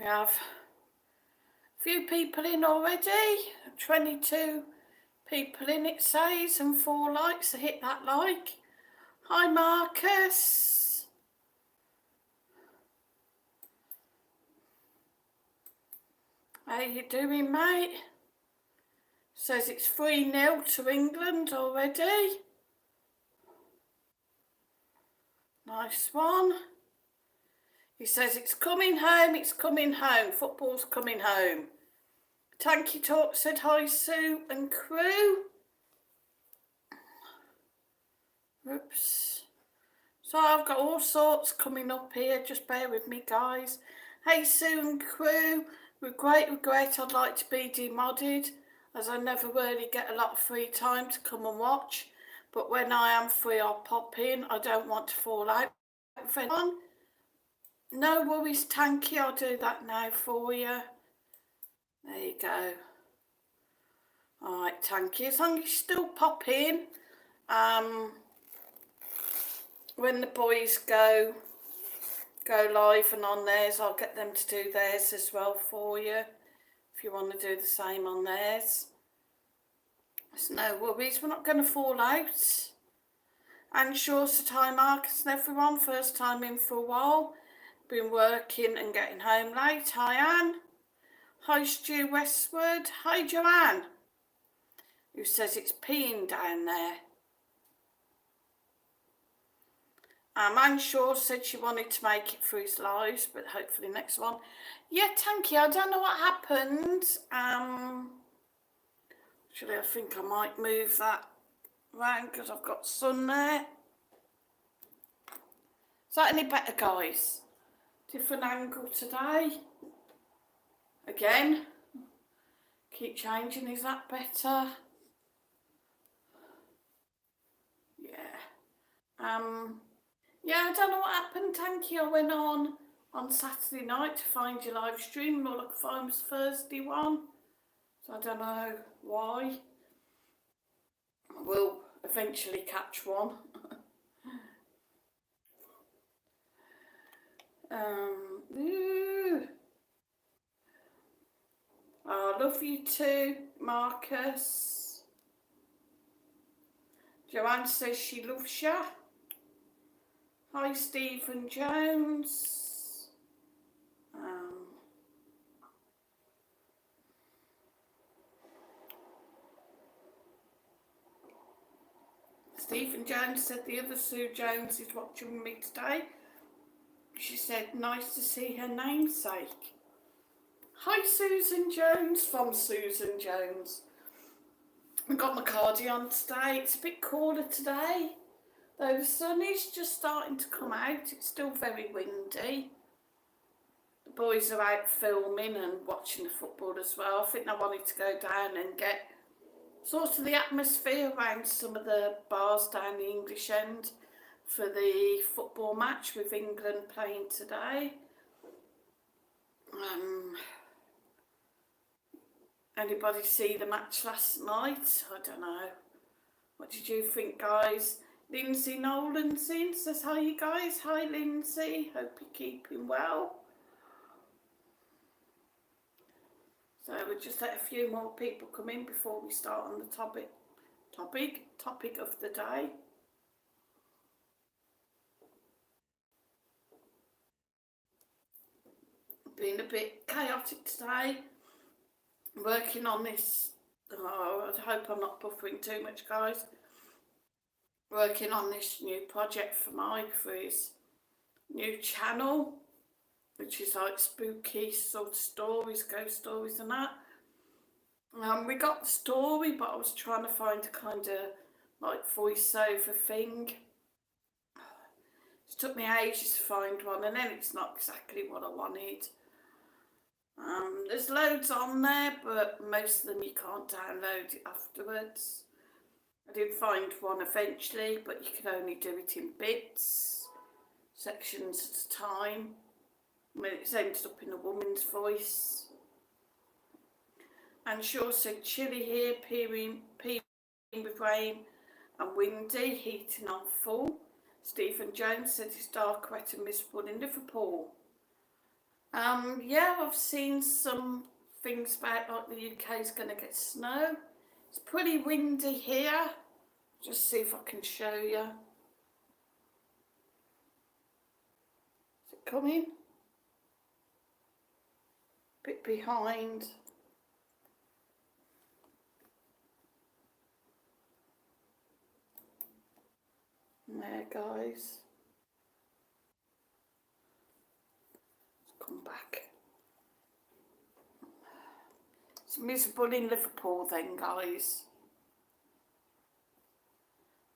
We have a few people in already, 22 people in it says, and 4 likes, so hit that like. Hi Marcus. How you doing, mate? Says it's 3-0 to England already. Nice one. He says it's coming home, football's coming home. Tanky Talk said hi Sue and crew. Oops. So I've got all sorts coming up here, just bear with me guys. Hey Sue and crew, with great regret I'd like to be demodded, as I never really get a lot of free time to come and watch, but when I am free I'll pop in. I don't want to fall out with anyone. No worries Tanky, I'll do that now for you. There you go. Alright Tanky, as long as you still pop in, when the boys go live and on theirs, I'll get them to do theirs as well for you, if you want to do the same on theirs. There's no worries, we're not going to fall out. And sure, so hi Marcus and everyone, first time in for a while. Been working and getting home late. Hi Anne. Hi Stu Westwood. Hi Joanne, who says it's peeing down there. Anne Shaw said she wanted to make it through his lives, but hopefully next one. Yeah, thank you. I don't know what happened. Actually, I think I might move that round because I've got sun there. Is that any better, guys? Different angle today. Again. Keep changing. Is that better? Yeah. Yeah, I don't know what happened, Tanky. I went on Saturday night to find your live stream, and all I could find was the Thursday one. So I don't know why. I will eventually catch one. I love you too, Marcus. Joanne says she loves you. Hi, Stephen Jones. Stephen Jones said the other Sue Jones is watching me today. She said, nice to see her namesake. Hi, Susan Jones from Susan Jones. I've got my cardi on today. It's a bit cooler today, though the sun is just starting to come out. It's still very windy. The boys are out filming and watching the football as well. I think they wanted to go down and get sort of the atmosphere around some of the bars down the English end for the football match with England playing today. Anybody see the match last night? I don't know. What did you think, guys? Lindsay Nolan's in, says hi you guys. Hi Lindsay, hope you're keeping well. So we'll just let a few more people come in before we start on the topic of the day. Been a bit chaotic today, working on this. Oh, I hope I'm not buffering too much, guys. Working on this new project for Mike for his new channel, which is like spooky sort of stories, ghost stories and that. We got the story, but I was trying to find a kind of like voiceover thing. It took me ages to find one, and then it's not exactly what I wanted. There's loads on there, but most of them you can't download it afterwards. I did find one eventually, but you can only do it in bits, sections at a time. I mean, it's ended up in a woman's voice. And Shaw said chilly here, peeing with rain and windy, heating on full. Stephen Jones said it's dark, wet and miserable in Liverpool. Yeah, I've seen some things about like the UK is going to get snow. It's pretty windy here. Just see if I can show you. Is it coming? Bit behind. There, guys. Let's come back. It's miserable in Liverpool then, guys.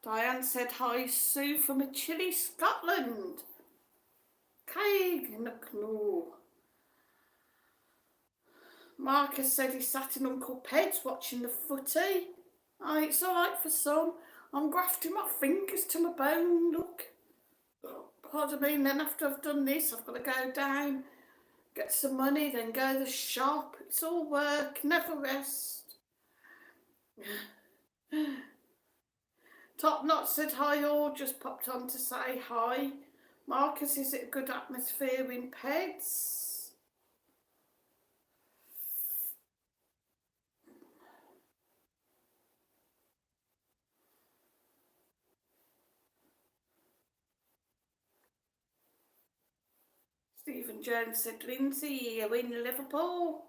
Diane said, hi, Sue from a chilly Scotland. Craig in the Knor. Marcus said he sat in Uncle Ped's watching the footy. Oh, it's all right for some. I'm grafting my fingers to my bone, look. Pardon me, and then after I've done this, I've got to go down, get some money, then go to the shop. It's all work, never rest. Top Knot said hi all, just popped on to say hi. Marcus, is it a good atmosphere in Peds? Stephen Jones said, Lindsay, you're in Liverpool.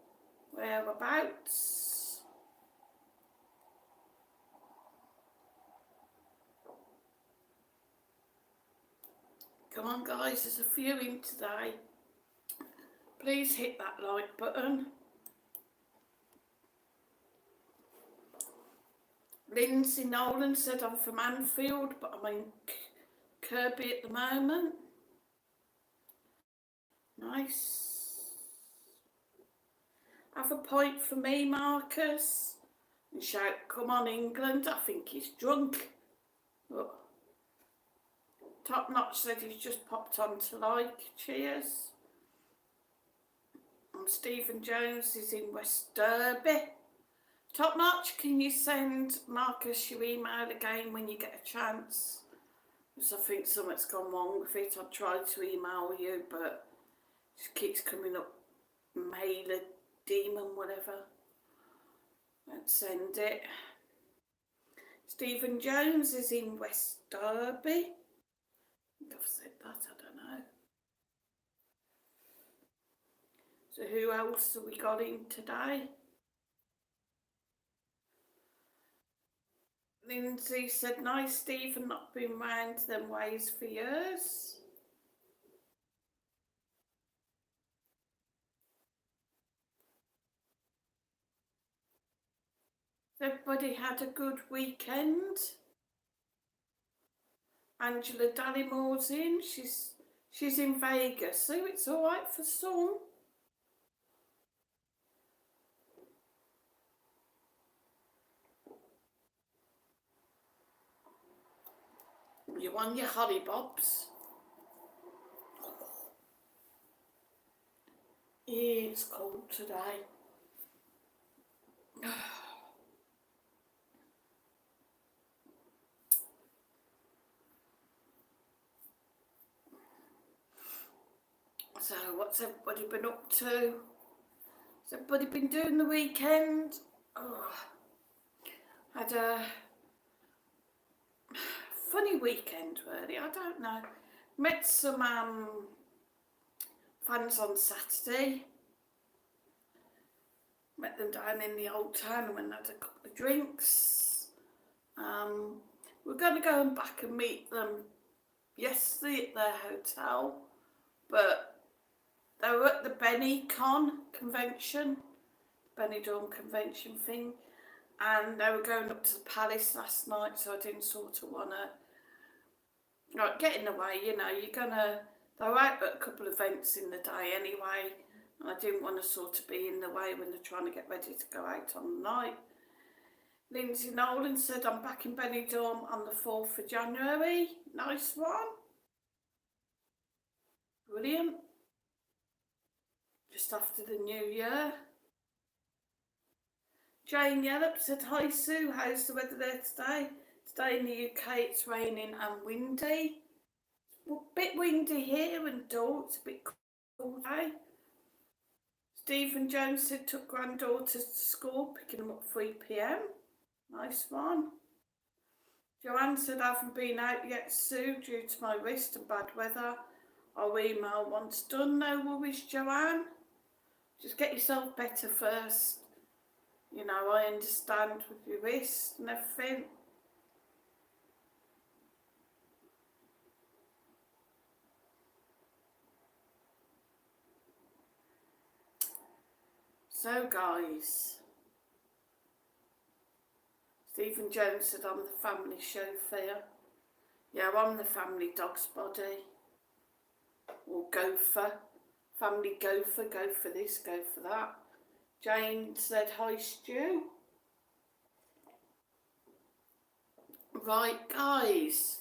Whereabouts? Come on, guys, there's a few in today. Please hit that like button. Lindsay Nolan said, I'm from Anfield, but I'm in Kirby at the moment. Nice. Have a point for me, Marcus. And shout, come on, England. I think he's drunk. Look. Top Notch said he's just popped on to like. Cheers. And Stephen Jones is in West Derby. Top Notch, can you send Marcus your email again when you get a chance? Because I think something's gone wrong with it. I've tried to email you, but it just keeps coming up, mailer demon, whatever. Let's send it. Stephen Jones is in West Derby. I think I've said that, I don't know. So who else have we got in today? Lindsay said, nice Stephen, not been round to them ways for years. Everybody had a good weekend. Angela Dallymore's in. She's in Vegas, so it's all right for some. You want your holly bobs? It's cold today. So what's everybody been up to? Has everybody been doing the weekend? Oh, had a funny weekend really, I don't know. Met some fans on Saturday. Met them down in the old town and went and had a couple of drinks. We're going to go back and meet them yesterday at their hotel, but they were at the BennyCon convention, Benidorm convention thing, and they were going up to the palace last night, so I didn't sort of want to get in the way, you know, they were out at a couple of events in the day anyway, and I didn't want to sort of be in the way when they're trying to get ready to go out on the night. Lindsay Nolan said, I'm back in Benidorm on the 4th of January. Nice one. Brilliant. Just after the new year. Jane Yellop said, hi Sue, how's the weather there today? Today in the UK it's raining and windy. It's a bit windy here and dull, it's a bit cool today. Stephen Jones said took granddaughters to school, picking them up 3 p.m. Nice one. Joanne said I haven't been out yet, Sue, due to my wrist and bad weather. I'll email once done. No worries, Joanne. Just get yourself better first. You know, I understand with your wrist and everything. So guys, Stephen Jones said I'm the family chauffeur. Yeah, I'm the family dog's body. Or gopher. Family gopher, go for this, go for that. Jane said hi, Stu. Right guys,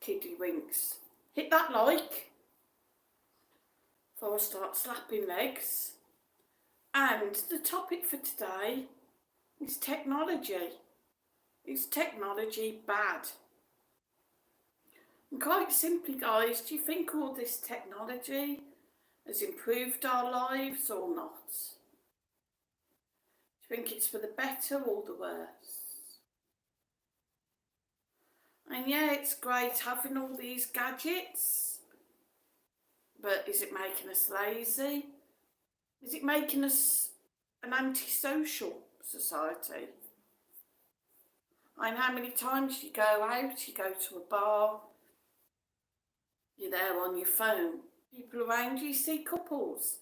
kiddie winks. Hit that like before I start slapping legs. And the topic for today is technology. Is technology bad? And quite simply guys, do you think all this technology has improved our lives or not? Do you think it's for the better or the worse? And yeah, it's great having all these gadgets, but is it making us lazy? Is it making us an antisocial society? And how many times you go out, you go to a bar, you're there on your phone, people around you, see couples,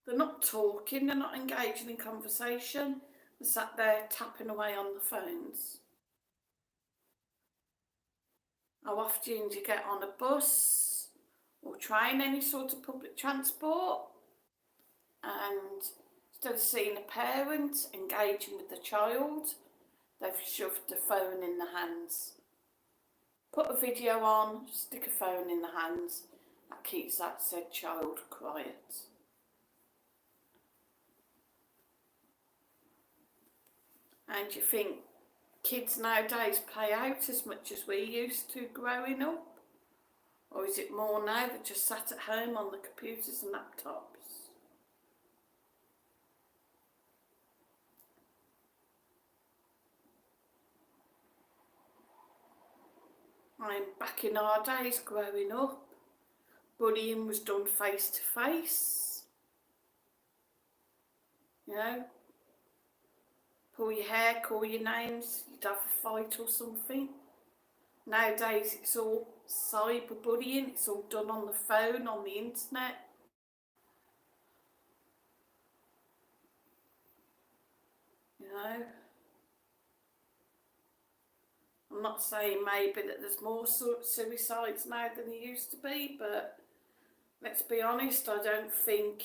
they're not talking, they're not engaging in conversation, they're sat there tapping away on the phones. How often do you get on a bus or train, any sort of public transport, and instead of seeing a parent engaging with the child, they've shoved the phone in the hands. Put a video on, stick a phone in the hands, that keeps that said child quiet. And you think kids nowadays play out as much as we used to growing up? Or is it more now that just sat at home on the computers and laptops? I'm back in our days growing up, bullying was done face to face. You know, pull your hair, call your names, you'd have a fight or something. Nowadays it's all cyberbullying, it's all done on the phone, on the internet. You know, I'm not saying maybe that there's more suicides now than there used to be, but let's be honest, I don't think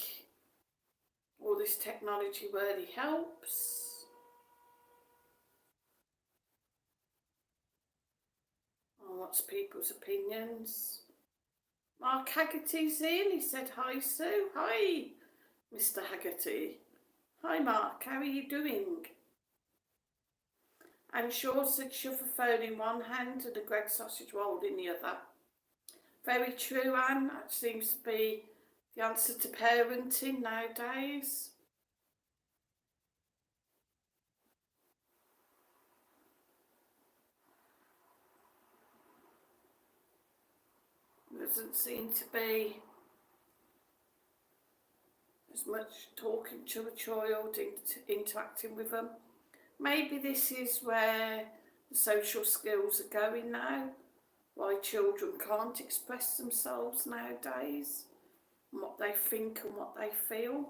all this technology really helps. What's people's opinions? Mark Haggerty's in. He said hi, Sue. Hi, Mr. Haggerty. Hi, Mark. How are you doing? And Shaw said shove a phone in one hand and a Gregg sausage roll in the other. Very true, Anne. That seems to be the answer to parenting nowadays. There doesn't seem to be as much talking to a child, interacting with them. Maybe this is where the social skills are going now, why children can't express themselves nowadays, and what they think and what they feel.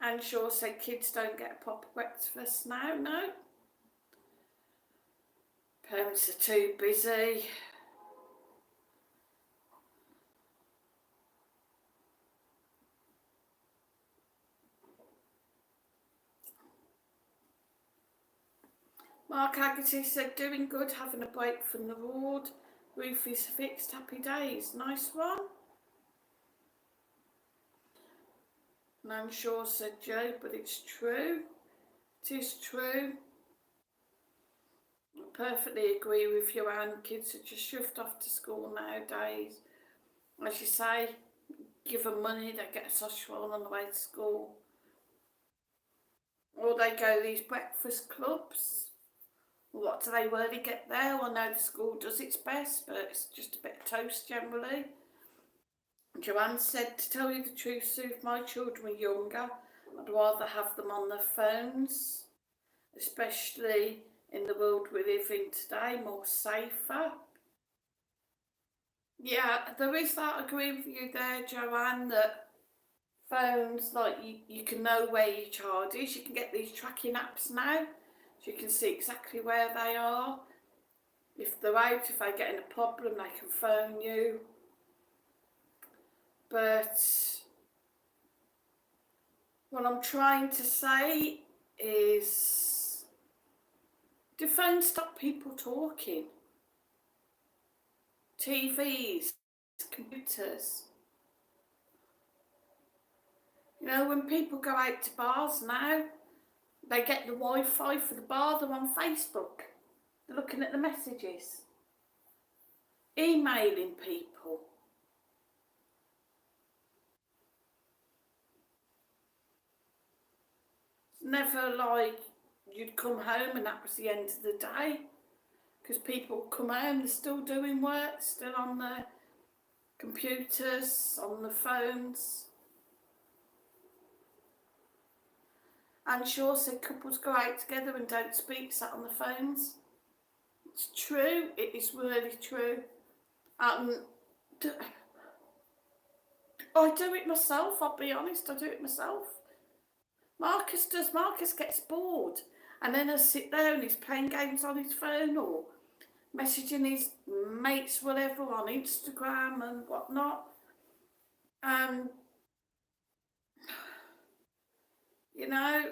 And Shaw said kids don't get a proper breakfast now, no. Parents are too busy. Mark Haggerty said doing good, having a break from the ward. Roof is fixed, happy days. Nice one. Nan Shaw said Joe, but it's true. It is true. I perfectly agree with you, Anne. Kids are just shoved off to school nowadays. As you say, give them money, they get a sausage roll on the way to school. Or they go to these breakfast clubs. What do they really get there? Well, no, the school does its best, but it's just a bit of toast generally. Joanne said, to tell you the truth, Sue, if my children were younger, I'd rather have them on their phones, especially in the world we live in today, more safer. Yeah, there is that. I agree with you there, Joanne, that phones, like you can know where your child is. You can get these tracking apps now, so you can see exactly where they are. If they're out, if they're getting a problem, they can phone you. But what I'm trying to say is, do phones stop people talking? TVs, computers. You know, when people go out to bars now, they get the Wi-Fi for the bar, they're on Facebook. They're looking at the messages. Emailing people. It's never like you'd come home and that was the end of the day. Because people come home, they're still doing work, still on their computers, on the phones. And Shaw said couples go out together and don't speak, sat on the phones. It's true, it is really true. I do it myself, I'll be honest, I do it myself. Marcus does. Marcus gets bored and then he'll sit there and he's playing games on his phone or messaging his mates, whatever, on Instagram and whatnot. You know,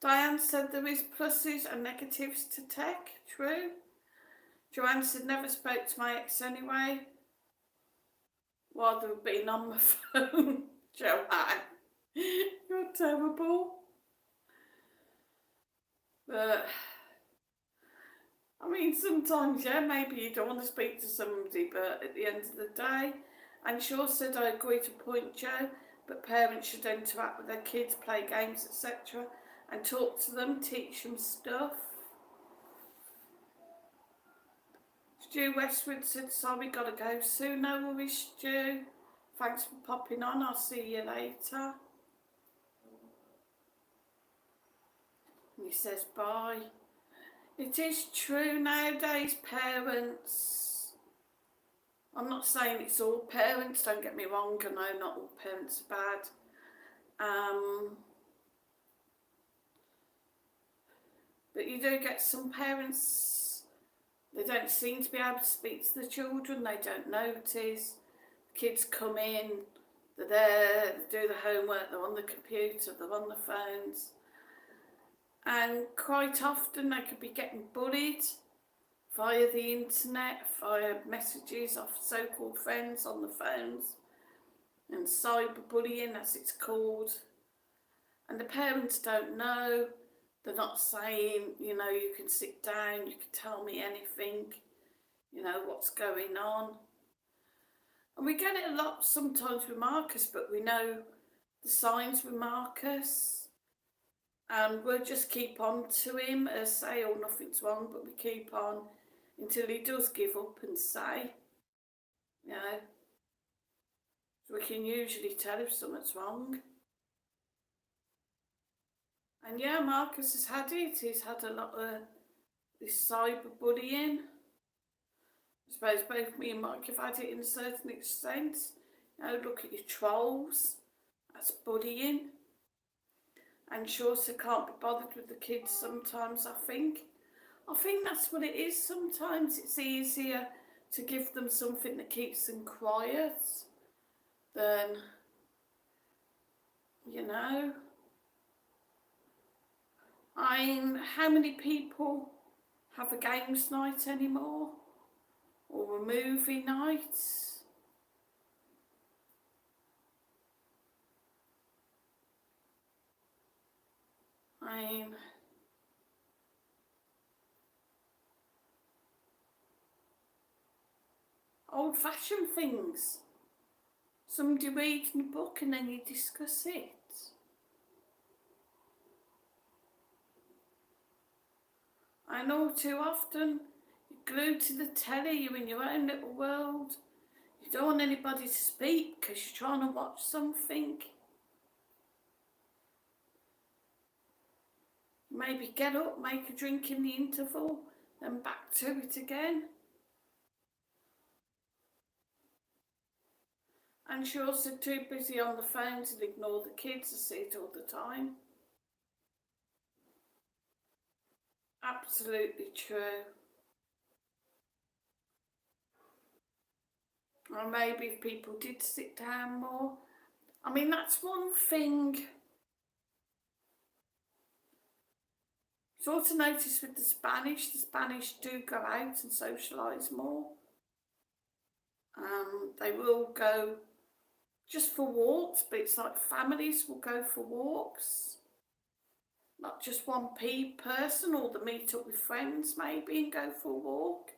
Diane said there is pluses and negatives to tech. True. Joanne said never spoke to my ex anyway while they were being on my phone. Joanne, you're terrible. But I mean, sometimes, yeah, maybe you don't want to speak to somebody, but at the end of the day, and Shaw said, I agree to point, Joe, but parents should interact with their kids, play games, etc., and talk to them, teach them stuff. Stu Westwood said, sorry, gotta go soon. No worries, Stu. Thanks for popping on. I'll see you later. And he says, bye. It is true nowadays, parents. I'm not saying it's all parents, don't get me wrong. I know not all parents are bad. But you do get some parents, they don't seem to be able to speak to the children, they don't notice. Kids come in, they're there, they do the homework, they're on the computer, they're on the phones. And quite often they could be getting bullied via the internet, via messages off so-called friends on the phones, and cyberbullying as it's called. And the parents don't know. They're not saying, you know, you can sit down, you can tell me anything, you know, what's going on. And we get it a lot sometimes with Marcus, but we know the signs with Marcus. And we'll just keep on to him, say, oh, nothing's wrong, but we keep on until he does give up and say, you know, so we can usually tell if something's wrong. And yeah, Marcus has had it. He's had a lot of this cyberbullying. I suppose both me and Mike have had it in a certain extent. You know, look at your trolls. That's bullying. And Shorter can't be bothered with the kids sometimes, I think. I think that's what it is. Sometimes it's easier to give them something that keeps them quiet than, you know. How many people have a games night anymore? Or a movie night? Old-fashioned things. Somebody reading a book and then you discuss it. I know too often you're glued to the telly, you're in your own little world. You don't want anybody to speak because you're trying to watch something. Maybe get up, make a drink in the interval, then back to it again. And she's also too busy on the phone to ignore the kids and see it all the time. Absolutely true. Or maybe if people did sit down more. I mean, that's one thing. Sort of noticed with the Spanish do go out and socialise more. They will go just for walks, but it's like families will go for walks. Not just one person, or they meet up with friends maybe and go for a walk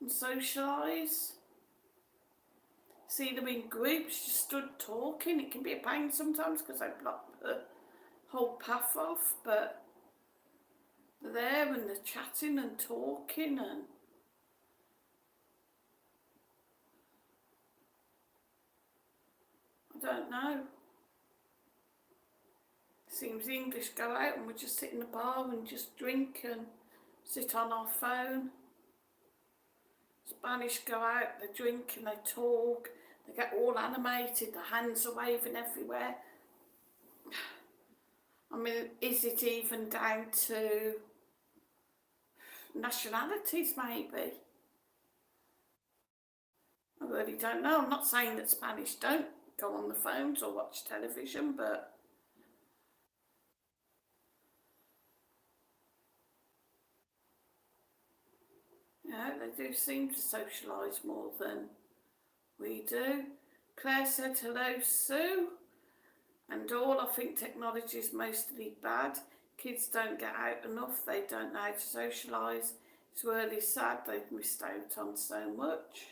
and socialise. See them in groups, just stood talking. It can be a pain sometimes because they block the whole path off, but they're there and they're chatting and talking, and I don't know. Seems the English go out and we just sit in the bar and just drink and sit on our phone. Spanish go out, they drink and they talk, they get all animated, their hands are waving everywhere. I mean, is it even down to nationalities maybe? I really don't know. I'm not saying that Spanish don't go on the phones or watch television, but yeah, they do seem to socialise more than we do. Claire said, hello, Sue. And all, I think technology is mostly bad. Kids don't get out enough. They don't know how to socialise. It's really sad they've missed out on so much.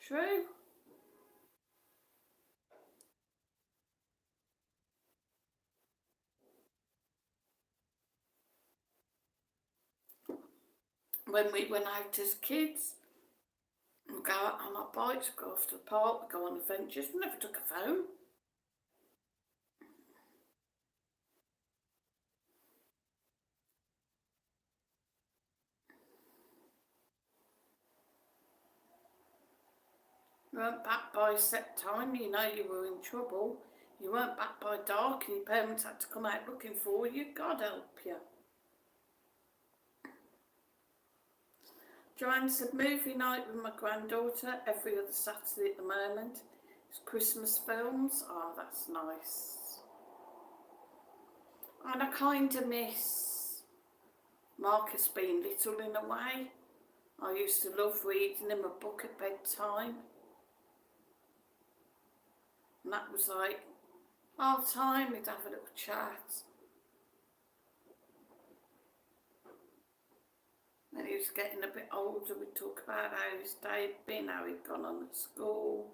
True. When we went out as kids, we'd go out on our bikes, go off to the park, we'd go on adventures. We never took a phone. You weren't back by a set time, you know you were in trouble. You weren't back by dark and your parents had to come out looking for you. God help you. Joanne said, movie night with my granddaughter every other Saturday at the moment. It's Christmas films. Oh, that's nice. And I kind of miss Marcus being little in a way. I used to love reading him a book at bedtime. And that was like all time, we'd have a little chat. When he was getting a bit older, we'd talk about how his day had been, how he'd gone on at school.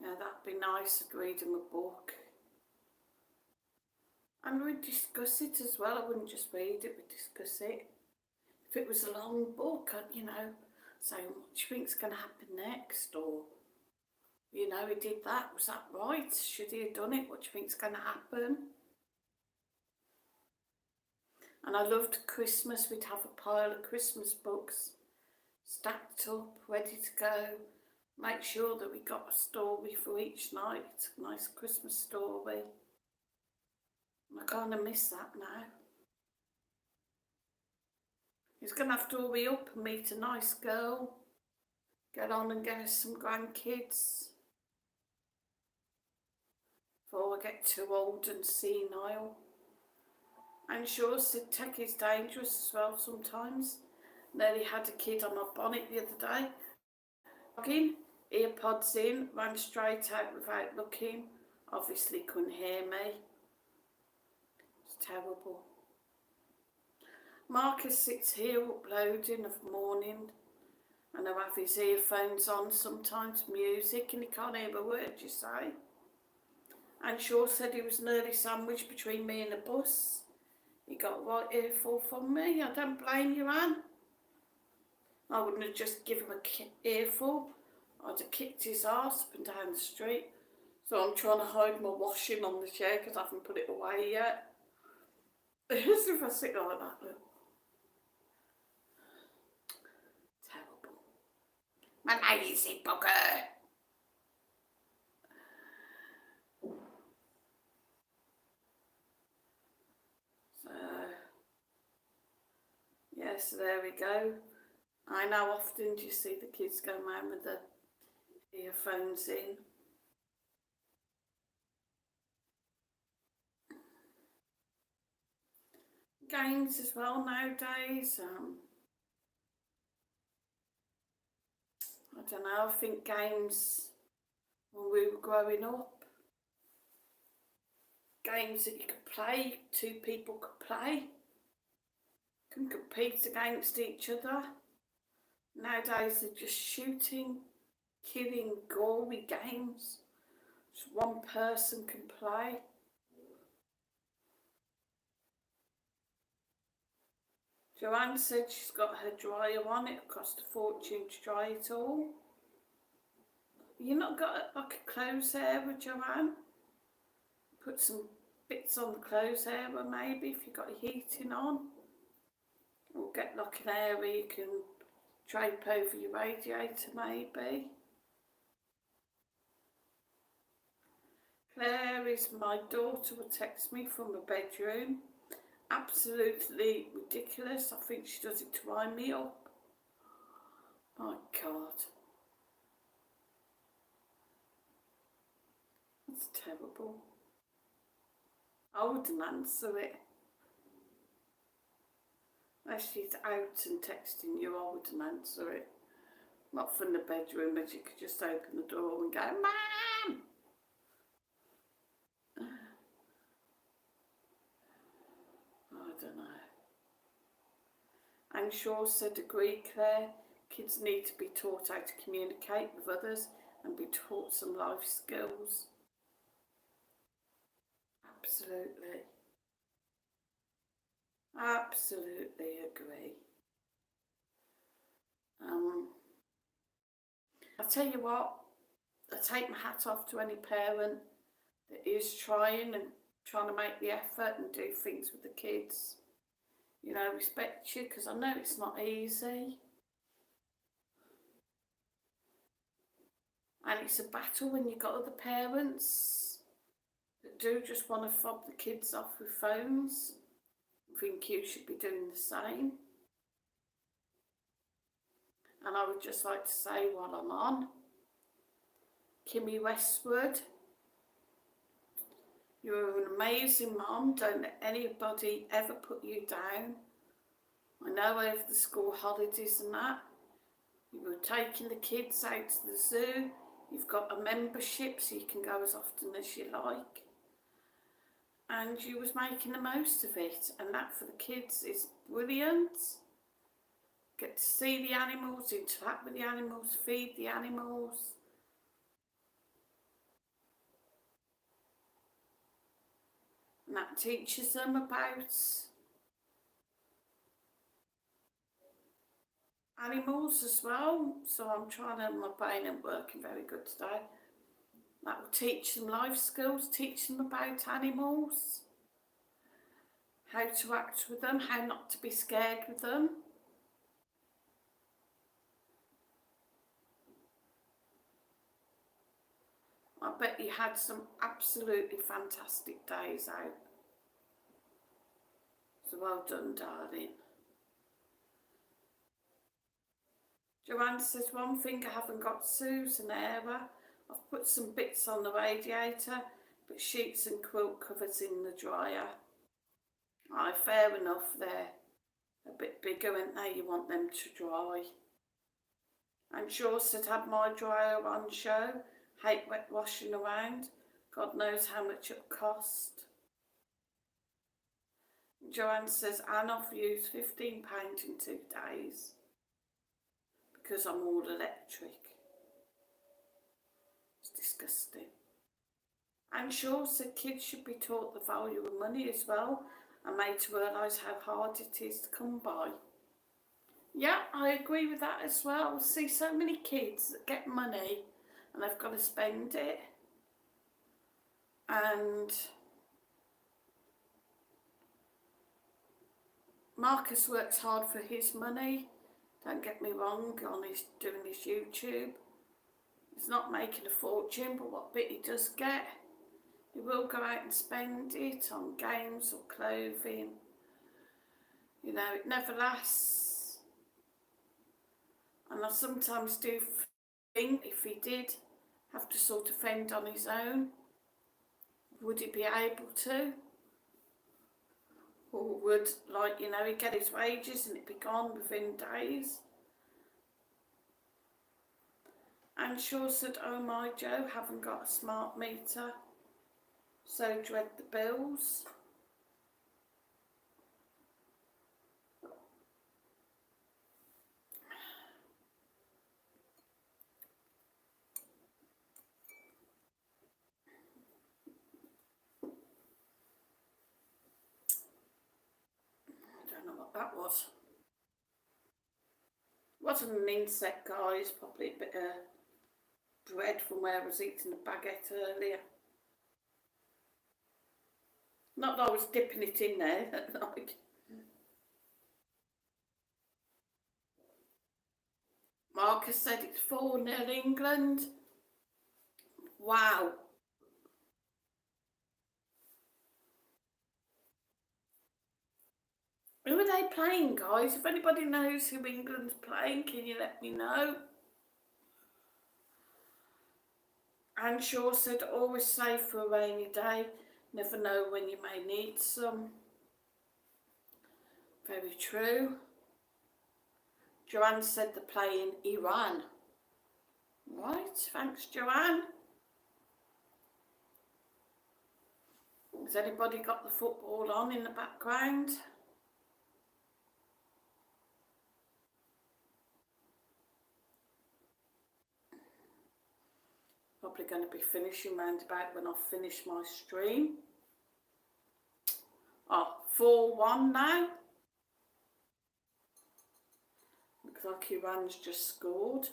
Yeah, that'd be nice, I'd read him a book. And we'd discuss it as well. I wouldn't just read it, we'd discuss it. If it was a long book, I'd, say, what do you think's going to happen next? Or, he did that. Was that right? Should he have done it? What do you think's going to happen? And I loved Christmas. We'd have a pile of Christmas books stacked up, ready to go. Make sure that we got a story for each night. A nice Christmas story. I kind of miss that now. He's going to have to hurry up and meet a nice girl. Get on and get us some grandkids. Before I get too old and senile. And sure, tech is dangerous as well sometimes. Nearly had a kid on my bonnet the other day. Earpods in, ran straight out without looking. Obviously couldn't hear me. It's terrible. Marcus sits here uploading of morning, and he'll have his earphones on sometimes, music, and he can't hear a word you say. And Shaw said he was nearly sandwiched between me and a bus. He got a right earful from me. I don't blame you, Anne. I wouldn't have just given him a earful. I'd have kicked his arse up and down the street. So I'm trying to hide my washing on the chair because I haven't put it away yet. As if I sit like that, look. Terrible. My lazy bugger. So, yeah, so there we go. I know often do you see the kids go around with the earphones in. Games as well nowadays. I don't know, I think games when we were growing up, games that you could play, two people could play, can compete against each other. Nowadays they're just shooting, killing, gory games. Just one person can play. Joanne said she's got her dryer on, it cost a fortune to dry it all. You not got like a clothes hairer, Joanne? Put some bits on the clothes hairer maybe if you've got a heating on. Or get like an area you can drape over your radiator maybe. Claire is my daughter, will text me from her bedroom. Absolutely ridiculous. I think she does it to wind me up. My God. That's terrible. I wouldn't answer it. Unless she's out and texting you, I wouldn't answer it. Not from the bedroom, as you could just open the door and go, Mum! I don't know. And Shaw said, agree, Claire. Kids need to be taught how to communicate with others and be taught some life skills. Absolutely. Absolutely agree. I tell you what, I take my hat off to any parent that is trying to make the effort and do things with the kids. You know, respect you, because I know it's not easy. And it's a battle when you've got other parents that do just want to fob the kids off with phones. I think you should be doing the same. And I would just like to say while I'm on, Kimmy Westwood, you're an amazing mum. Don't let anybody ever put you down. I know over the school holidays and that, you were taking the kids out to the zoo. You've got a membership so you can go as often as you like. And you was making the most of it. And that for the kids is brilliant. Get to see the animals, interact with the animals, feed the animals. And that teaches them about animals as well. So I'm trying to, my brain ain't working very good today. That will teach them life skills, teach them about animals, how to act with them, how not to be scared with them. I bet you had some absolutely fantastic days out. So well done, darling. Joanne says, one thing I haven't got, Susan Era. I've put some bits on the radiator, but sheets and quilt covers in the dryer. Aye, fair enough, they're a bit bigger, aren't they? You want them to dry. And Shaw said, had my dryer on show, hate wet washing around, God knows how much it cost. Joanne says, Anne offer you £15 in 2 days because I'm all electric. It's disgusting. And Shaw said kids should be taught the value of money as well and made to realise how hard it is to come by. Yeah, I agree with that as well. I see so many kids that get money and they've got to spend it. And Marcus works hard for his money. Don't get me wrong, doing his YouTube. He's not making a fortune, but what bit he does get, he will go out and spend it on games or clothing. You know, it never lasts. And I sometimes do think if he did have to sort of fend on his own, would he be able to? Or would, like, you know, he'd get his wages and it'd be gone within days? And Shaw said, oh my Joe, haven't got a smart meter, so dread the bills. I don't know what that was. Wasn't an insect, guys, probably a bit of bread from where I was eating the baguette earlier. Not that I was dipping it in there, like. Marcus said it's 4-0 England. Wow. Who are they playing, guys? If anybody knows who England's playing, can you let me know? And Shaw said, always save for a rainy day. Never know when you may need some. Very true. Joanne said they're playing Iran. Right, thanks Joanne. Has anybody got the football on in the background? Probably going to be finishing round about when I finish my stream. Oh, 4-1 now. Looks like Iran's just scored.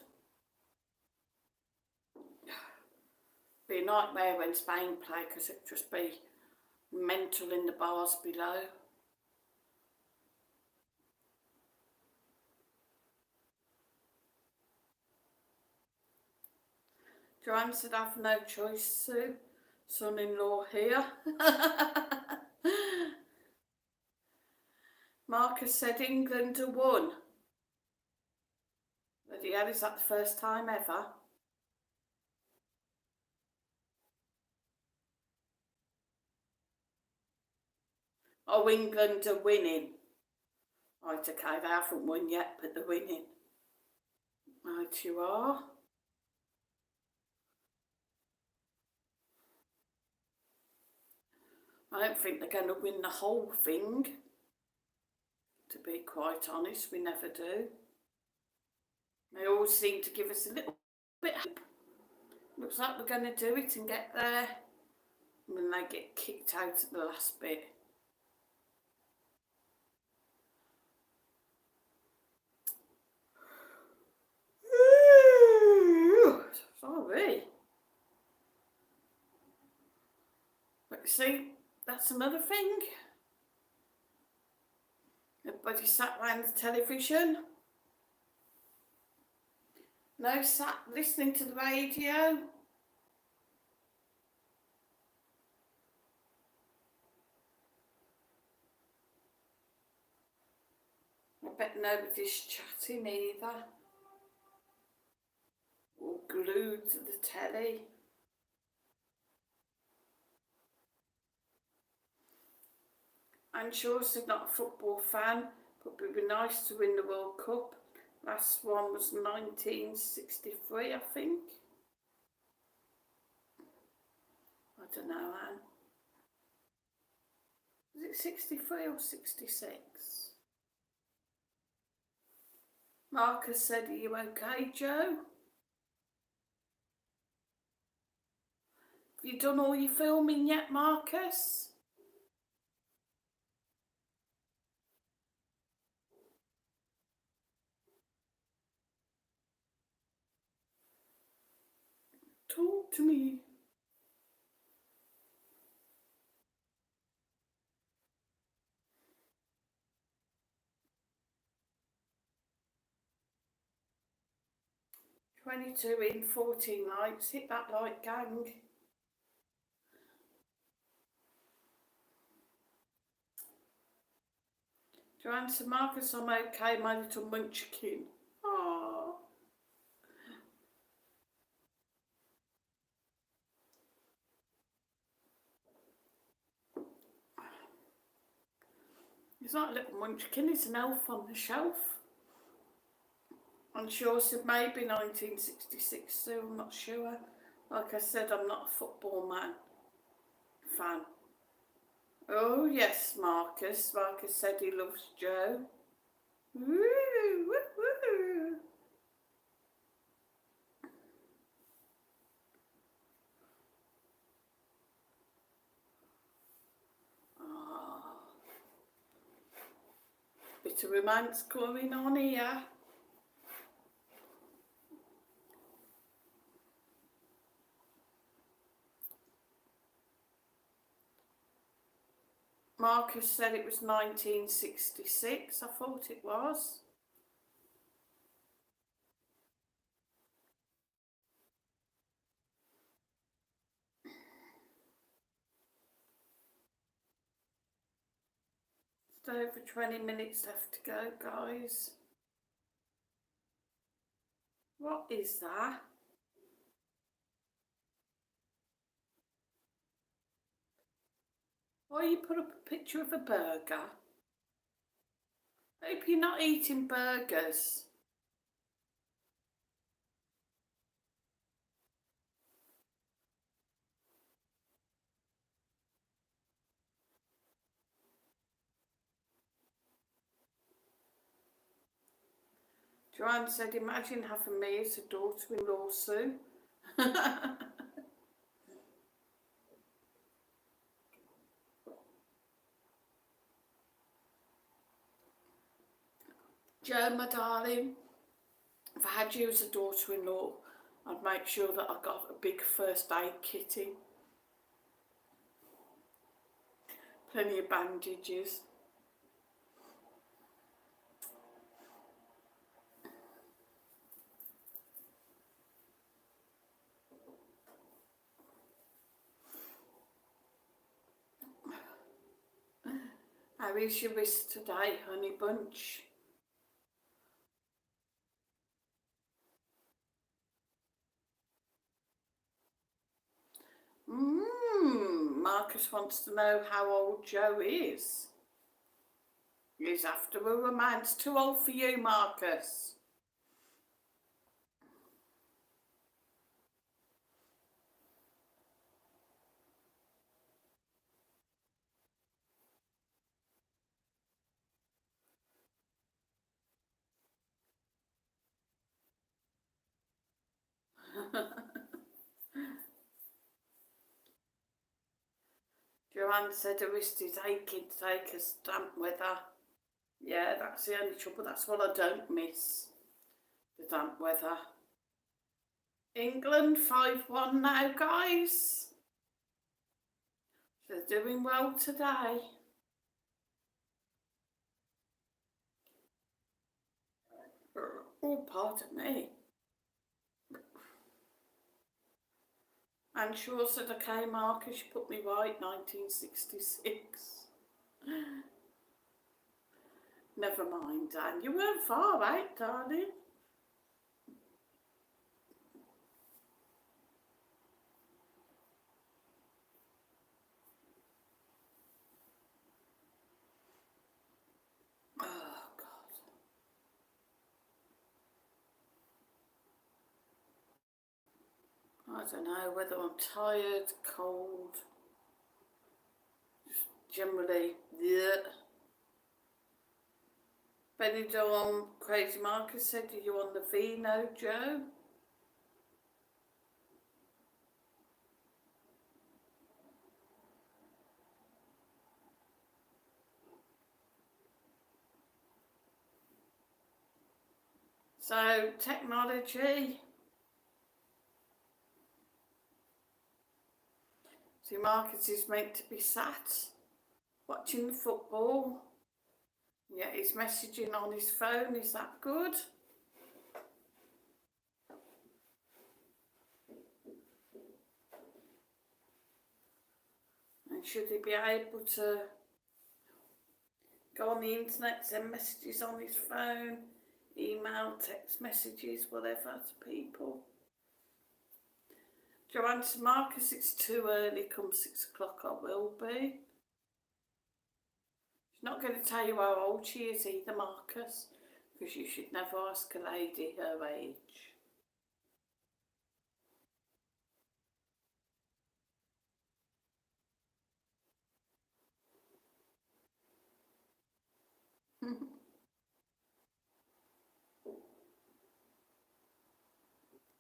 Be a nightmare when Spain play because it'd just be mental in the bars below. Joanne said, I've no choice, Sue. Son-in-law here. Marcus said England have won. Bloody hell, is that the first time ever? Oh, England are winning. Right, okay, they haven't won yet, but they're winning. Right, you are. I don't think they're going to win the whole thing. To be quite honest, we never do. They always seem to give us a little bit of hope. Looks like we're going to do it and get there. And then they get kicked out at the last bit. Sorry. But you see, that's another thing. Everybody sat round the television. No sat listening to the radio. I bet nobody's chatting either. Or glued to the telly. I'm sure she's not a football fan, but it would be nice to win the World Cup. Last one was 1963, I think. I don't know, Anne. Was it 63 or 66? Marcus said, are you okay, Joe? Have you done all your filming yet, Marcus? Talk to me. "22 in, 14 likes. Hit that like, gang." Joanne said, Marcus, I'm okay, my little munchkin. Aww. He's not a little munchkin, he's an elf on the shelf. I'm sure said maybe 1966, so I'm not sure. Like I said, I'm not a football fan. Oh yes, Marcus. Marcus said he loves Joe. Woo, woo, woo. Oh. Bit of romance going on here. Marcus said it was 1966. I thought it was. Just over 20 minutes left to go, guys. What is that? Why you put up a picture of a burger? Hope you're not eating burgers. Joanne said, imagine having me as a daughter-in-law, Sue. Joe, my darling, if I had you as a daughter-in-law, I'd make sure that I got a big first aid kitty. Plenty of bandages. How is your wrist today, honey bunch? Marcus wants to know how old Joe is. He's after a romance. Too old for you, Marcus. Joanne said her wrist is aching to take a damp weather. Yeah, that's the only trouble. That's what I don't miss. The damp weather. England 5-1 now, guys. They're doing well today. Oh, pardon me. And sure said, okay, Marcus, you put me right, 1966. Never mind, Dan. You weren't far, right, darling? Oh, God. I don't know whether I'm tired, cold, just generally, yeah. Benidorm Crazy Marcus said, are you on the Vino, Joe? So, technology. See, Marcus is meant to be sat watching the football. Yeah, he's messaging on his phone. Is that good? And should he be able to go on the internet, send messages on his phone, email, text messages, whatever to people? Joanne to Marcus, it's too early, come 6 o'clock I will be. She's not going to tell you how old she is either, Marcus, because you should never ask a lady her age.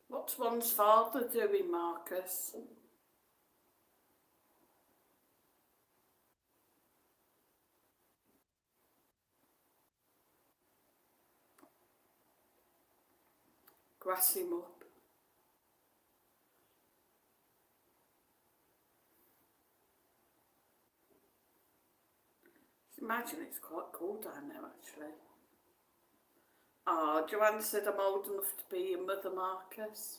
What's one's father doing, Marcus? Grass him up. Imagine it's quite cool down there, actually. Oh, Joanne said I'm old enough to be your mother, Marcus.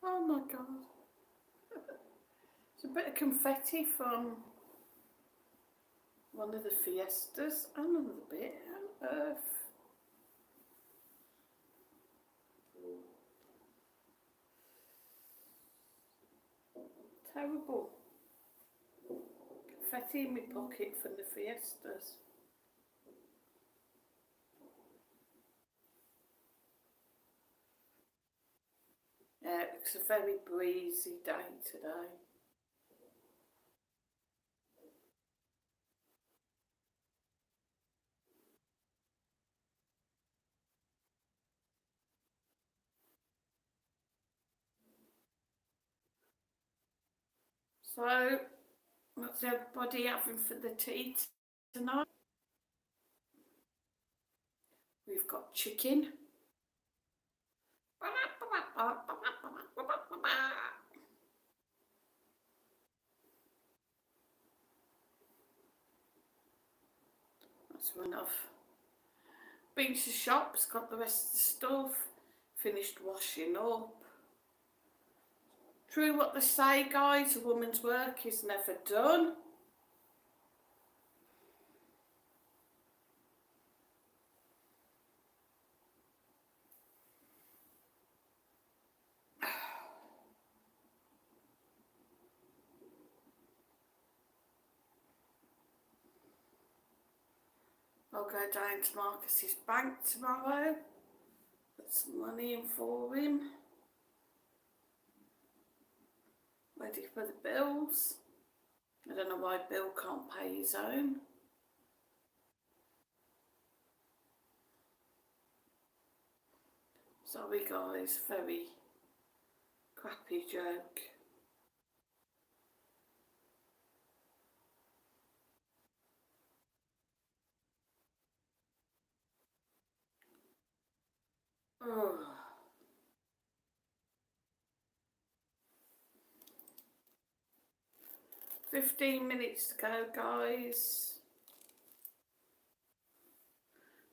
Oh my God. It's a bit of confetti from one of the fiestas. Another bit. On earth. Terrible. Confetti in my pocket from the fiestas. Yeah, it's a very breezy day today. So, what's everybody having for the tea tonight? We've got chicken. That's enough. Been to shops, got the rest of the stuff, finished washing up. True what they say, guys, a woman's work is never done. I'll go down to Marcus's bank tomorrow, put some money in for him. Ready for the bills. I don't know why Bill can't pay his own. Sorry guys, very crappy joke. Oh. 15 minutes to go, guys.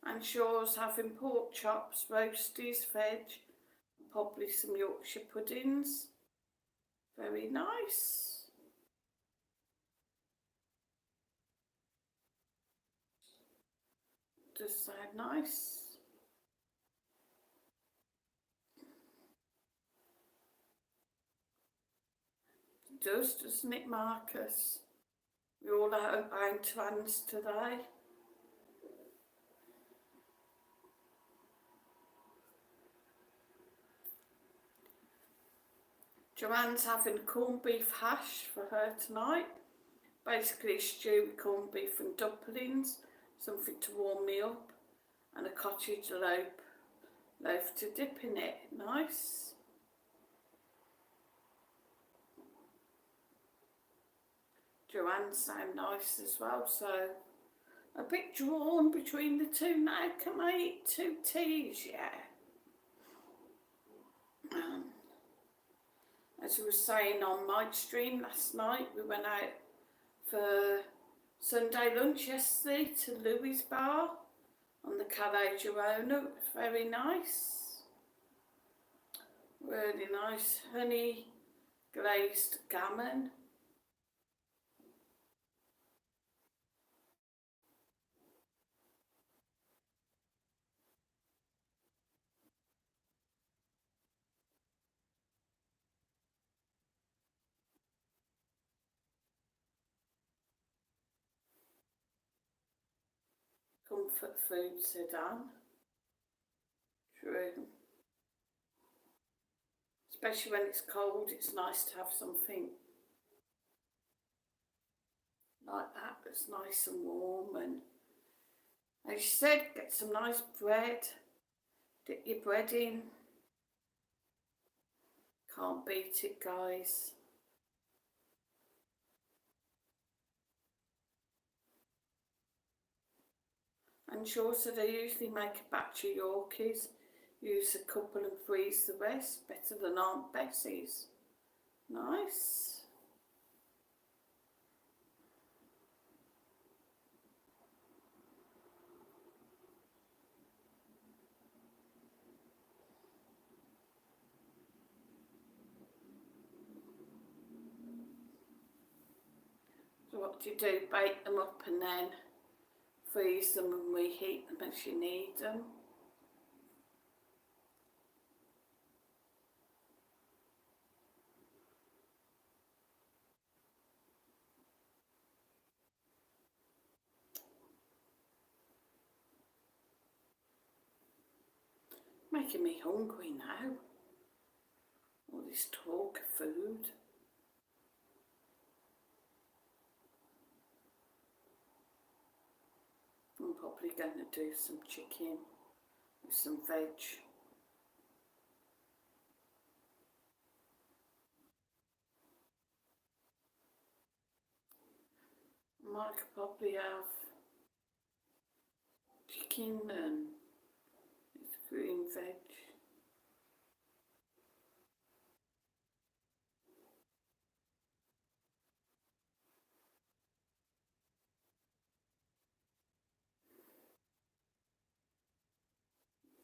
And Shaw's having pork chops, roasties, veg, probably some Yorkshire puddings. Very nice. Does sound nice. It does, doesn't it, Marcus? We're all out of bound to hands today. Joanne's having corned beef hash for her tonight. Basically stew with corned beef and dumplings, something to warm me up, and a cottage loaf to dip in it. Nice. Joanne's sound nice as well, so a bit drawn between the two now. Can I eat 2 teas? Yeah. As I was saying on my stream last night, we went out for Sunday lunch yesterday to Louis Bar on the Calle Girona. It was very nice. Really nice. Honey glazed gammon. Comfort food sedan. True. Especially when it's cold, it's nice to have something like that that's nice and warm. And as you said, get some nice bread, dip your bread in. Can't beat it, guys. And sure, so they usually make a batch of Yorkies, use a couple and freeze the rest, better than Aunt Bessie's. Nice. So what do? Bake them up and then freeze them and reheat them as you need them. Making me hungry now. All this talk of food. I'm probably going to do some chicken with some veg. I might probably have chicken and green veg.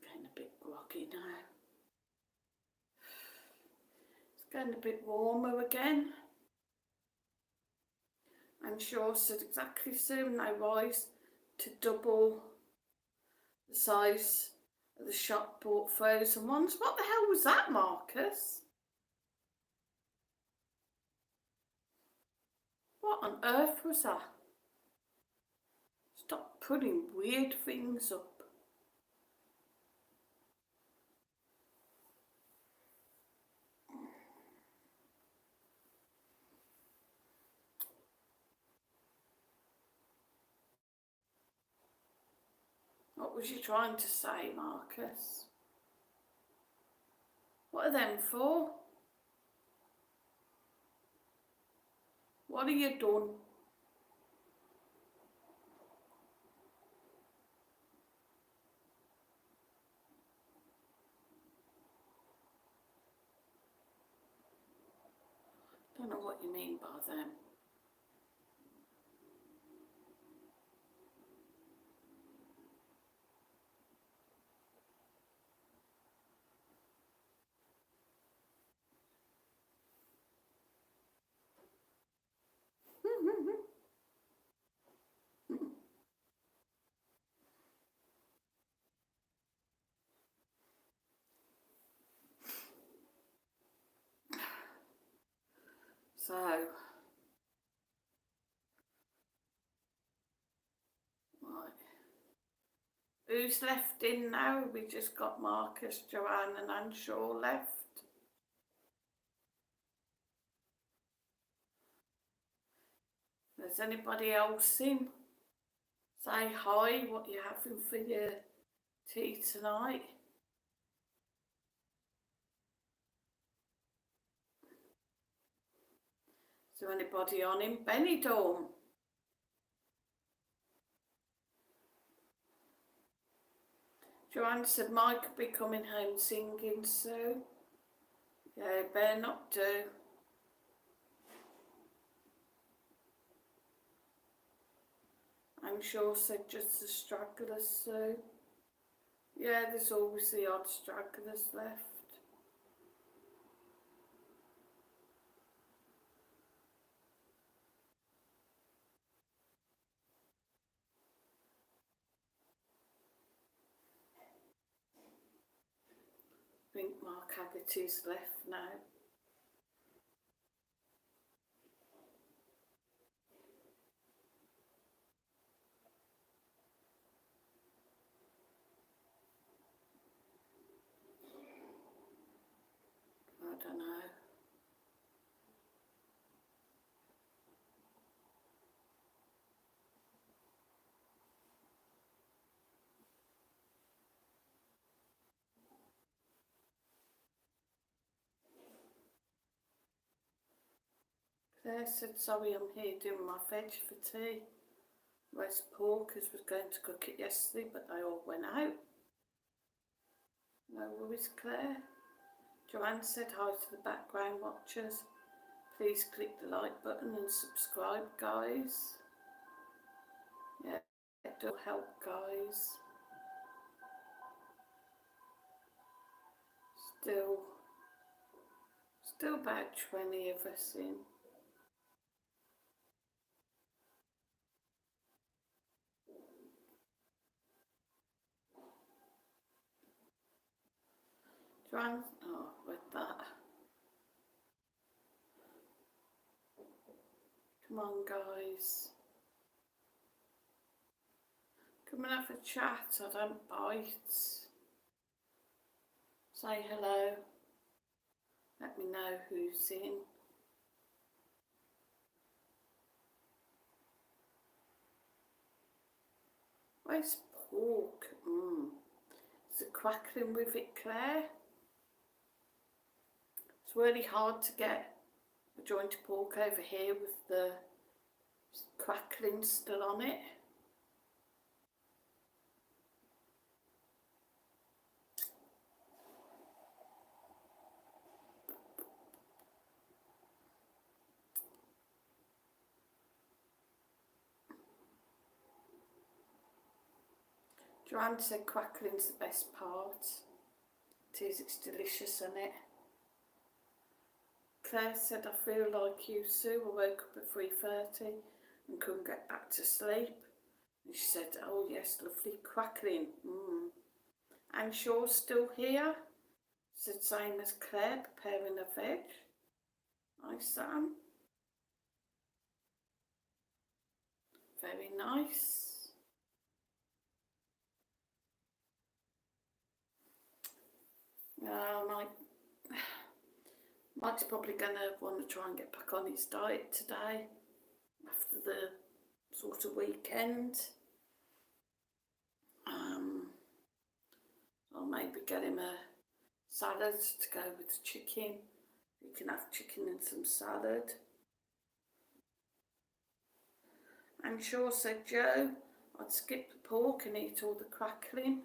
Getting a bit groggy now. It's getting a bit warmer again. And Shaw said exactly soon they rise to double the size of the shop bought frozen ones. What the hell was that, Marcus? What on earth was that? Stop putting weird things up. What was you trying to say, Marcus? What are them for? What have you done? Don't know what you mean by them. So, right. Who's left in now? We just got Marcus, Joanne and Anshaw left. Has anybody else in? Say hi, what you're having for your tea tonight. Is there anybody on in Benidorm? Joanne said Mike could be coming home singing soon. Yeah, better not do. I'm sure said just the stragglers soon. Yeah, there's always the odd stragglers left. I think Mark Haggerty's left now. I don't know. Claire said, sorry, I'm here doing my veg for tea. Roast pork, as was going to cook it yesterday, but they all went out. No worries, Claire. Joanne said hi to the background watchers. Please click the like button and subscribe, guys. Yeah, it does help, guys. Still about 20 of us in. Joanne, oh, with that. Come on, guys. Come and have a chat, I don't bite. Say hello. Let me know who's in. Where's pork? Is it crackling with it, Claire? It's really hard to get a joint of pork over here with the crackling still on it. Joanne said crackling's the best part. It is, it's delicious, isn't it? Claire said, I feel like you, Sue. I woke up at 3:30 and couldn't get back to sleep. And she said, oh yes, lovely crackling. And Shaw's still here. Said same as Claire, preparing a veg. Hi, Sam. Very nice. Mike's probably going to want to try and get back on his diet today after the sort of weekend. I'll maybe get him a salad to go with the chicken. You can have chicken and some salad. And Shaw said, Joe, I'd skip the pork and eat all the crackling.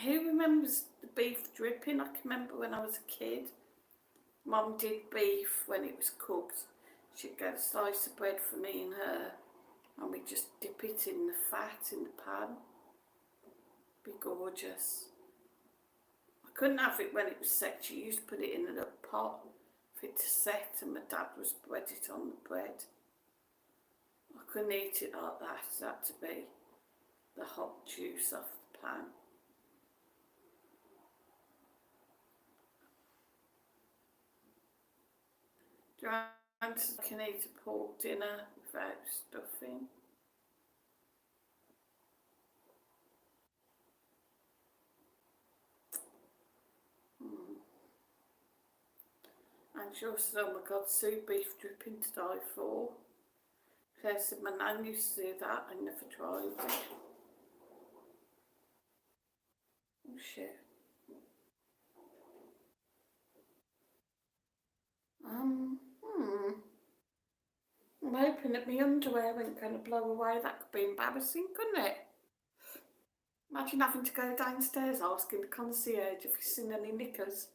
Who remembers the beef dripping? I can remember when I was a kid. Mum did beef when it was cooked. She'd get a slice of bread for me and her, and we'd just dip it in the fat in the pan. Be gorgeous. I couldn't have it when it was set. She used to put it in a little pot for it to set, and my dad would spread it on the bread. I couldn't eat it like that. It had to be the hot juice off the pan. I can eat a pork dinner without stuffing. And she also said, oh my God, Sue, beef dripping to die for. Claire said, my nan used to do that, I never tried it. Oh shit. I'm hoping that my underwear ain't going to blow away. That could be embarrassing, couldn't it? Imagine having to go downstairs asking the concierge if he's seen any knickers.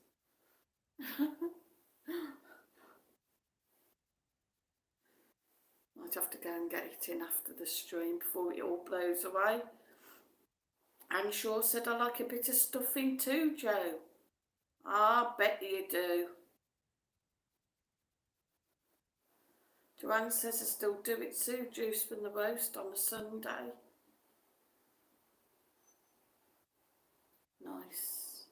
I'd have to go and get it in after the stream before it all blows away. Anne Shaw said, I like a bit of stuffing too, Joe. I bet you do. Joanne says I still do it, Sue. Juice from the roast on a Sunday. Nice.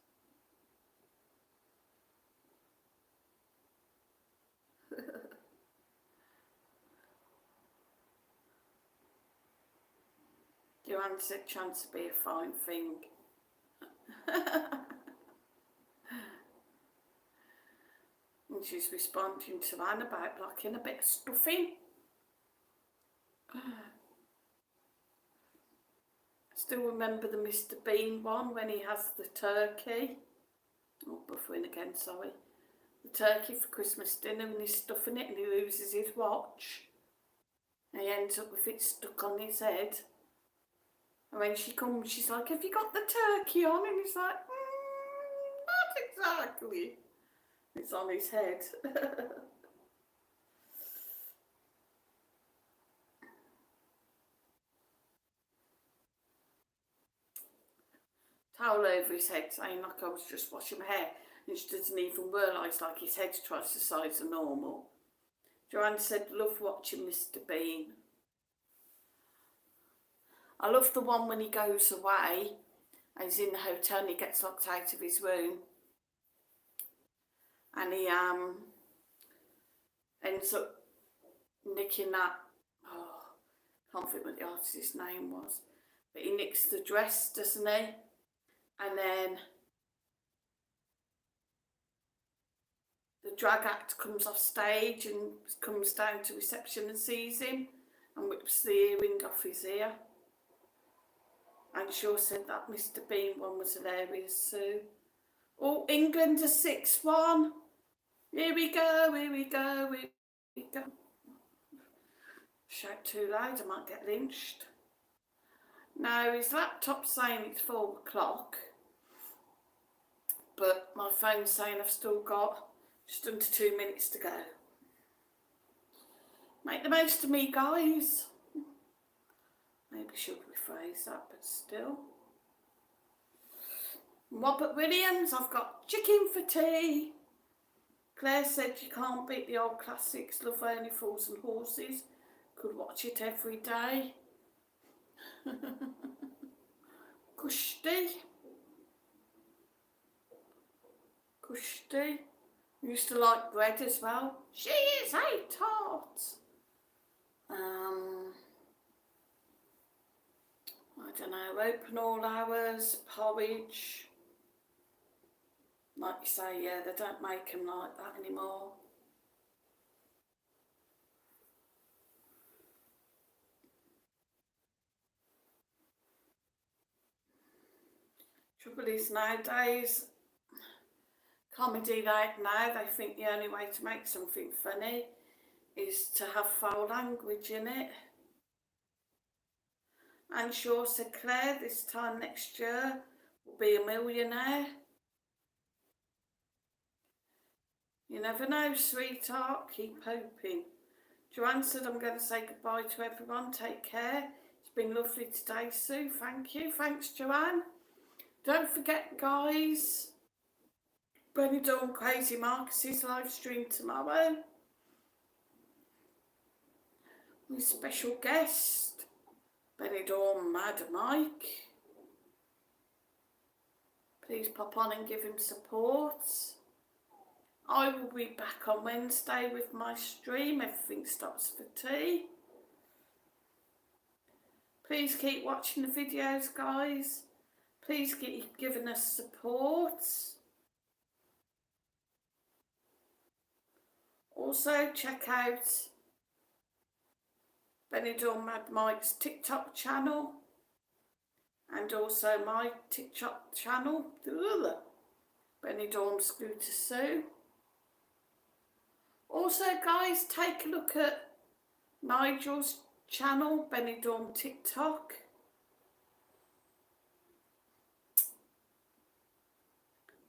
Joanne said chance to be a fine thing. And she's responding to Anne about liking a bit of stuffing. Still remember the Mr. Bean one when he has the turkey. Oh, buffering again, sorry. The turkey for Christmas dinner and he's stuffing it and he loses his watch. And he ends up with it stuck on his head. And when she comes, she's like, have you got the turkey on? And he's like, not exactly. It's on his head. Towel over his head, saying like I was just washing my hair. And she doesn't even realise like his head's twice the size of normal. Joanne said, love watching Mr. Bean. I love the one when he goes away and he's in the hotel and he gets locked out of his room. And he ends up nicking that, can't think what the artist's name was, but he nicks the dress, doesn't he? And then the drag act comes off stage and comes down to reception and sees him and whips the earring off his ear. And Shaw said that Mr. Bean one was hilarious too. Oh, England are 6-1. Here we go, here we go, here we go. Shout too loud, I might get lynched. Now, his laptop's saying it's 4 o'clock, but my phone's saying I've still got just under 2 minutes to go. Make the most of me, guys. Maybe should rephrase that, but still. Robert Williams, I've got chicken for tea. Claire said you can't beat the old classics, Love Only Fools and Horses. Could watch it every day. Kushti. Used to like bread as well. She is a tart. I don't know, open all hours, porridge. Like you say, yeah, they don't make them like that anymore. Trouble is nowadays, comedy like now, they think the only way to make something funny is to have foul language in it. And Shaw said, Claire, this time next year will be a millionaire. You never know, sweetheart, keep hoping. Joanne said, I'm going to say goodbye to everyone, take care. It's been lovely today, Sue, thank you. Thanks, Joanne. Don't forget, guys, Benidorm Crazy Marcus's live stream tomorrow with special guest, Benidorm Mad Mike. Please pop on and give him support. I will be back on Wednesday with my stream. Everything stops for tea. Please keep watching the videos, guys. Please keep giving us support. Also check out Benidorm Mad Mike's TikTok channel and also my TikTok channel, Benidorm Scooter Sue. Also guys, take a look at Nigel's channel, Benidorm TikTok.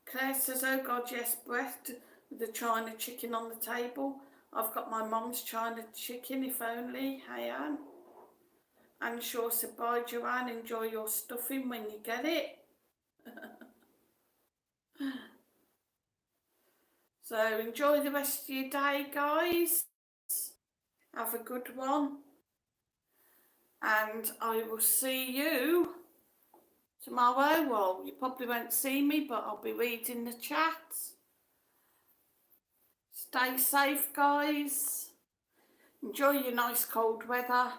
Claire says, oh God, yes, breast with the China chicken on the table. I've got my mum's China chicken, if only. Hey, Anne. Anne Shaw said, bye, Joanne. Enjoy your stuffing when you get it. So enjoy the rest of your day, guys. Have a good one. And I will see you tomorrow. Well, you probably won't see me, but I'll be reading the chat. Stay safe, guys. Enjoy your nice cold weather.